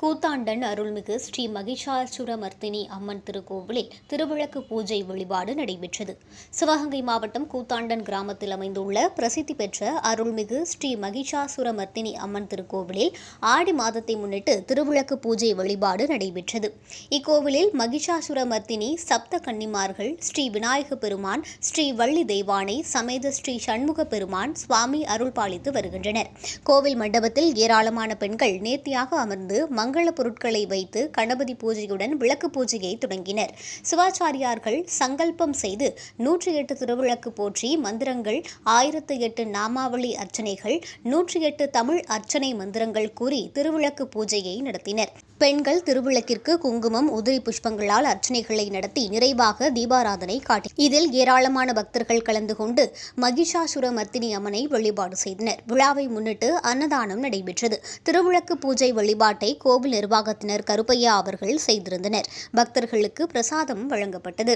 கூத்தாண்டன் அருள்மிகு ஸ்ரீ மகிஷாசுரமர்த்தினி அம்மன் திருக்கோவிலில் திருவிளக்கு பூஜை வழிபாடு நடைபெற்றது. சிவகங்கை மாவட்டம் கூத்தாண்டன் கிராமத்தில் அமைந்துள்ள பிரசித்தி பெற்ற அருள்மிகு ஸ்ரீ மகிஷாசுரமர்த்தினி அம்மன் திருக்கோவிலில் ஆடி மாதத்தை முன்னிட்டு திருவிளக்கு பூஜை வழிபாடு நடைபெற்றது. இக்கோவிலில் மகிஷாசுரமர்த்தினி சப்த கன்னிமார்கள், ஸ்ரீ விநாயக பெருமான், ஸ்ரீ வள்ளி தெய்வானை சமேத ஸ்ரீ சண்முக பெருமான் சுவாமி அருள் பாலித்து வருகின்றனர். கோவில் மண்டபத்தில் ஏராளமான பெண்கள் நேர்த்தியாக அமர்ந்து மங்கள பொருட்களை வைத்து கணபதி பூஜையுடன் விளக்கு பூஜையை தொடங்கினர். சிவாச்சாரியார்கள் சங்கல்பம் செய்து 108 திருவிளக்கு போற்றி மந்திரங்கள், 1008 நாமாவளி அர்ச்சனைகள், 108 தமிழ் அர்ச்சனை மந்திரங்கள் கூறி திருவிளக்கு பூஜையை நடத்தினர். பெண்கள் திருவிளக்கிற்கு குங்குமம், உதிரி புஷ்பங்களால் அர்ச்சனைகளை நடத்தி நிறைவாக தீபாராதனை காட்டி இதில் ஏராளமான பக்தர்கள் கலந்து கொண்டு மகிஷாசுரமர்த்தினி அம்மனை வழிபாடு செய்தனர். விழாவை முன்னிட்டு அன்னதானம் நடைபெற்றது. திருவிளக்கு பூஜை வழிபாட்டை கோவில் நிர்வாகத்தினர் கருப்பையா அவர்கள் செய்திருந்தனர். பக்தர்களுக்கு பிரசாதம் வழங்கப்பட்டது.